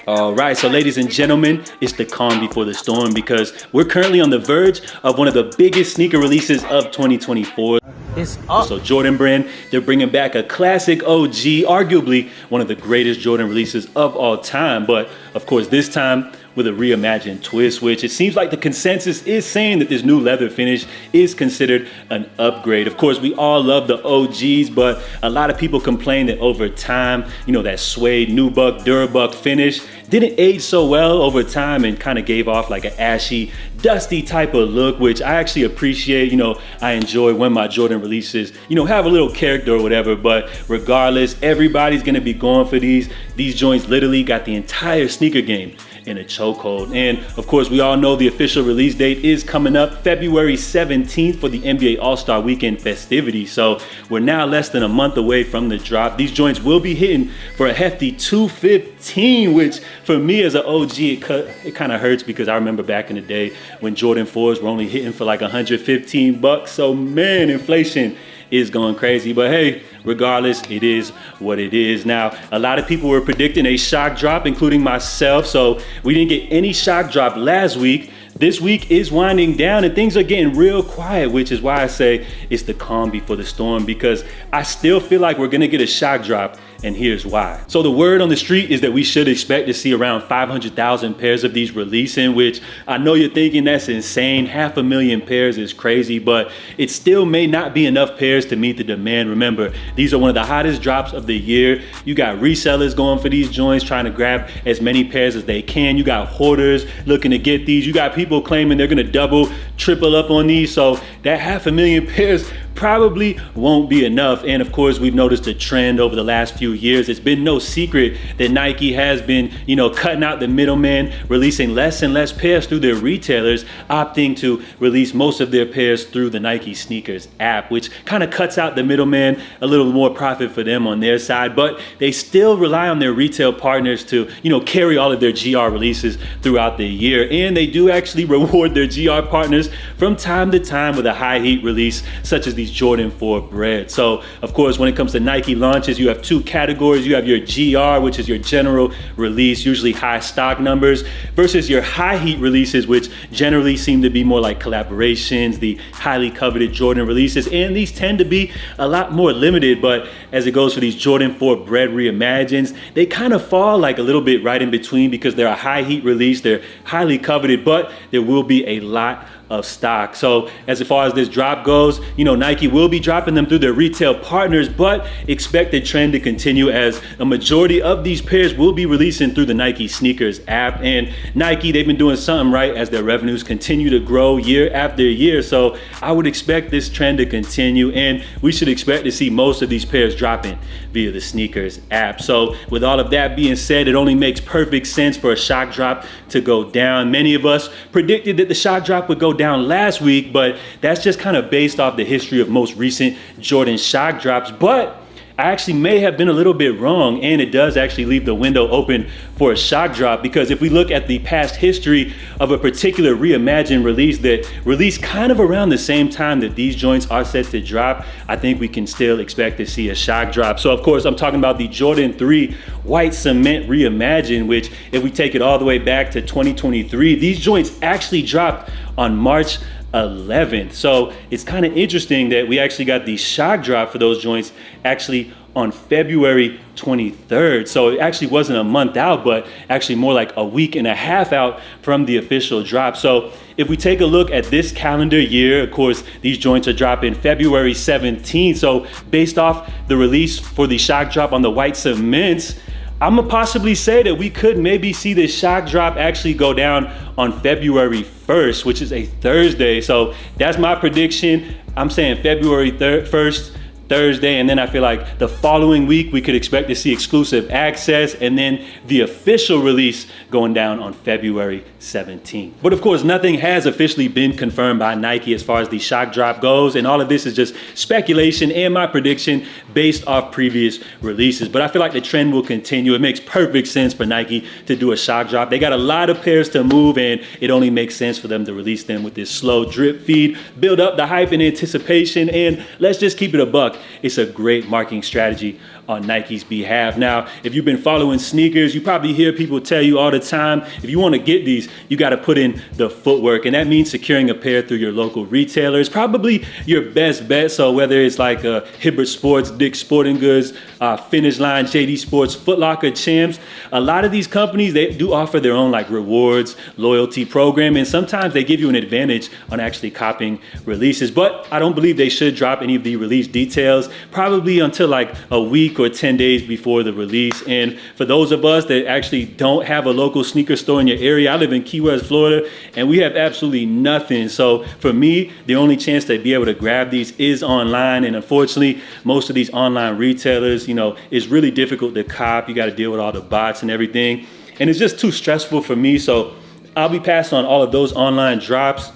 All right, so ladies and gentlemen, it's the calm before the storm because we're currently on the verge of one of the biggest sneaker releases of 2024. It's up. So Jordan Brand, they're bringing back a classic OG, arguably one of the greatest Jordan releases of all time. But of course, this time with a reimagined twist, which it seems like the consensus is saying that this new leather finish is considered an upgrade. Of course, we all love the OGs, but a lot of people complain that over time, that suede, nubuck, durabuck finish didn't age so well over time and kind of gave off like an ashy, dusty type of look, which I actually appreciate. I enjoy when my Jordan releases, have a little character or whatever, but regardless, everybody's gonna be going for these. These joints literally got the entire sneaker game in a chokehold. And of course, we all know the official release date is coming up February 17th for the NBA All-Star Weekend festivities. So we're now less than a month away from the drop. These joints will be hitting for a hefty $215, which for me as an OG, it kind of hurts because I remember back in the day when Jordan 4s were only hitting for like $115. So man, inflation is going crazy, but hey, regardless, it is what it is. Now, a lot of people were predicting a shock drop, including myself, so we didn't get any shock drop last week. This week is winding down and things are getting real quiet, which is why I say it's the calm before the storm, because I still feel like we're gonna get a shock drop, and here's why. So the word on the street is that we should expect to see around 500,000 pairs of these releasing, which I know you're thinking that's insane. 500,000 pairs is crazy, but it still may not be enough pairs to meet the demand. Remember, these are one of the hottest drops of the year. You got resellers going for these joints, trying to grab as many pairs as they can. You got hoarders looking to get these. You got people claiming they're gonna double, triple up on these. So that 500,000 pairs probably won't be enough. And of course, we've noticed a trend over the last few years. It's been no secret that Nike has been, cutting out the middleman, releasing less and less pairs through their retailers, opting to release most of their pairs through the Nike Sneakers app, which kind of cuts out the middleman, a little more profit for them on their side, but they still rely on their retail partners to, carry all of their GR releases throughout the year. And they do actually reward their GR partners from time to time with a high heat release, such as these Jordan 4 Bred. So of course, when it comes to Nike launches, you have two categories. You have your GR, which is your general release, usually high stock numbers, versus your high heat releases, which generally seem to be more like collaborations, the highly coveted Jordan releases. And these tend to be a lot more limited, but as it goes for these Jordan 4 Bred Reimagined, they kind of fall like a little bit right in between because they're a high heat release, they're highly coveted, but there will be a lot of stock. So as far as this drop goes, Nike will be dropping them through their retail partners, but expect the trend to continue as a majority of these pairs will be releasing through the Nike Sneakers app. And Nike, they've been doing something right as their revenues continue to grow year after year. So I would expect this trend to continue, and we should expect to see most of these pairs dropping via the Sneakers app. So with all of that being said, it only makes perfect sense for a shock drop to go down. Many of us predicted that the shock drop would go down last week, but that's just kind of based off the history of most recent Jordan shock drops. But I actually may have been a little bit wrong, and it does actually leave the window open for a shock drop, because if we look at the past history of a particular reimagined release that released kind of around the same time that these joints are set to drop, I think we can still expect to see a shock drop. So of course, I'm talking about the Jordan 3 White Cement Reimagined, which if we take it all the way back to 2023, these joints actually dropped on March 11th. So it's kind of interesting that we actually got the shock drop for those joints actually on February 23rd. So it actually wasn't a month out, but actually more like a week and a half out from the official drop. So if we take a look at this calendar year, of course, these joints are dropping February 17th. So based off the release for the shock drop on the white cements, I'm gonna possibly say that we could maybe see this shock drop actually go down on February 1st, which is a Thursday. So that's my prediction. I'm saying February 1st, Thursday, and then I feel like the following week we could expect to see exclusive access, and then the official release going down on February 17th. But of course, nothing has officially been confirmed by Nike as far as the shock drop goes, and all of this is just speculation and my prediction based off previous releases. But I feel like the trend will continue. It makes perfect sense for Nike to do a shock drop. They got a lot of pairs to move, and it only makes sense for them to release them with this slow drip feed, build up the hype and anticipation, and let's just keep it a buck. It's a great marketing strategy on Nike's behalf. Now, if you've been following sneakers, you probably hear people tell you all the time, if you want to get these, you got to put in the footwork. And that means securing a pair through your local retailer is probably your best bet. So whether it's like Hibbert Sports, Dick's Sporting Goods, Finish Line, JD Sports, Foot Locker, Champs, a lot of these companies, they do offer their own like rewards, loyalty program, and sometimes they give you an advantage on actually copying releases. But I don't believe they should drop any of the release details probably until like a week or 10 days before the release. And for those of us that actually don't have a local sneaker store in your area, I live in Key West, Florida, and we have absolutely nothing. So for me, the only chance to be able to grab these is online. And unfortunately, most of these online retailers, you know, it's really difficult to cop. You got to deal with all the bots and everything. And it's just too stressful for me. So I'll be passing on all of those online drops.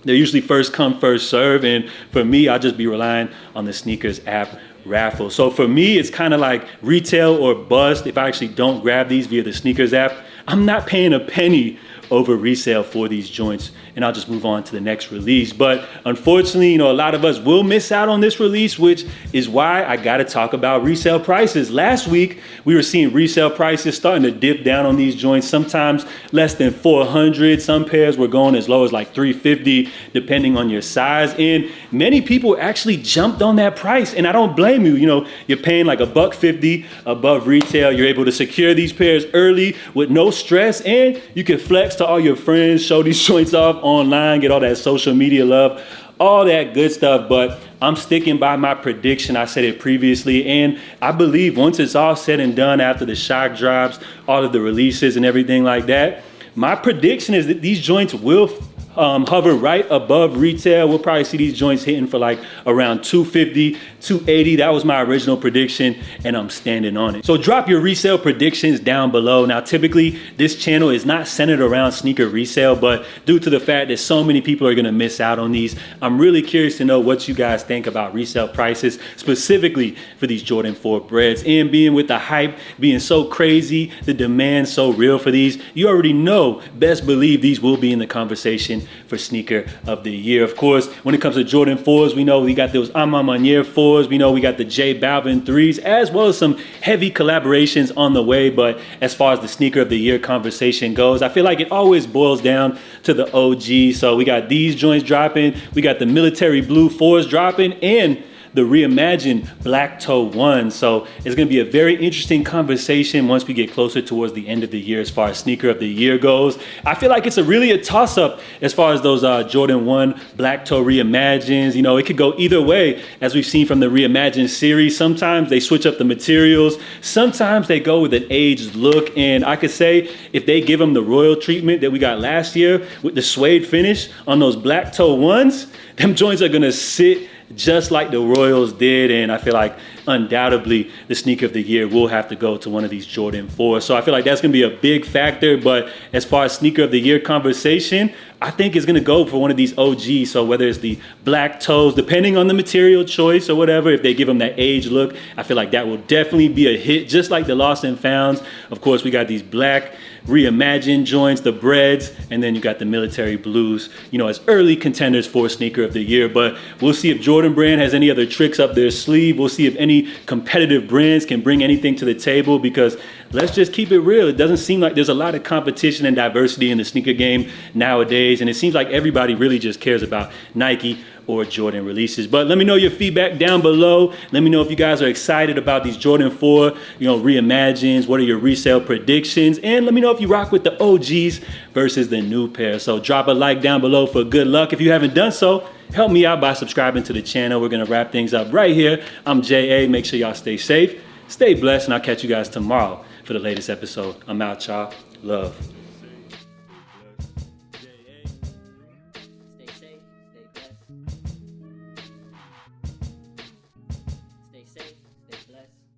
They're usually first come, first serve. And for me, I'll just be relying on the sneakers app raffle. So for me, it's kind of like retail or bust. If I actually don't grab these via the sneakers app, I'm not paying a penny over resale for these joints, and I'll just move on to the next release. But unfortunately, you know, a lot of us will miss out on this release, which is why I got to talk about resale prices. Last week, we were seeing resale prices starting to dip down on these joints, sometimes less than 400. Some pairs were going as low as like 350, depending on your size. And many people actually jumped on that price, and I don't blame you. You know, you're paying like $150 above retail. You're able to secure these pairs early with no stress, and you can flex to all your friends, show these joints off online, get all that social media love, all that good stuff. But I'm sticking by my prediction. I said it previously, and I believe once it's all said and done, after the shock drops, all of the releases and everything like that, my prediction is that these joints will hover right above retail. We'll probably see these joints hitting for like around $250, $280. That was my original prediction, and I'm standing on it. So drop your resale predictions down below. Now, typically this channel is not centered around sneaker resale, but due to the fact that so many people are gonna miss out on these, I'm really curious to know what you guys think about resale prices, specifically for these Jordan 4 Breds. And being with the hype being so crazy, the demand so real for these, you already know, best believe these will be in the conversation for sneaker of the year. Of course, when it comes to Jordan 4s, we know we got those Ama Manier 4s, we know we got the J Balvin 3s, as well as some heavy collaborations on the way. But as far as the sneaker of the year conversation goes, I feel like it always boils down to the OG. So we got these joints dropping, we got the military blue 4s dropping, and the reimagined black toe one. So it's gonna be a very interesting conversation once we get closer towards the end of the year as far as sneaker of the year goes. I feel like it's really a toss up as far as those Jordan 1 black toe reimagines. You know, it could go either way, as we've seen from the reimagined series. Sometimes they switch up the materials, sometimes they go with an aged look. And I could say if they give them the royal treatment that we got last year with the suede finish on those black toe ones, them joints are gonna sit just like the Royals did. And I feel like undoubtedly the sneaker of the year will have to go to one of these Jordan 4s. So I feel like that's gonna be a big factor. But as far as sneaker of the year conversation, I think it's gonna go for one of these OGs. So whether it's the black toes, depending on the material choice or whatever, if they give them that age look, I feel like that will definitely be a hit, just like the Lost and Founds. Of course, we got these black reimagined joints, the Breds, and then you got the military blues, you know, as early contenders for sneaker of the year. But we'll see if Jordan Brand has any other tricks up their sleeve. We'll see if any competitive brands can bring anything to the table, because let's just keep it real. It doesn't seem like there's a lot of competition and diversity in the sneaker game nowadays, and it seems like everybody really just cares about Nike or Jordan releases. But let me know your feedback down below. Let me know if you guys are excited about these Jordan 4, you know, reimagines. What are your resale predictions? And let me know if you rock with the OGs versus the new pair. So drop a like down below for good luck. If you haven't done so, help me out by subscribing to the channel. We're gonna wrap things up right here. I'm JA. Make sure y'all stay safe, stay blessed, and I'll catch you guys tomorrow for the latest episode. I'm out, y'all. Love.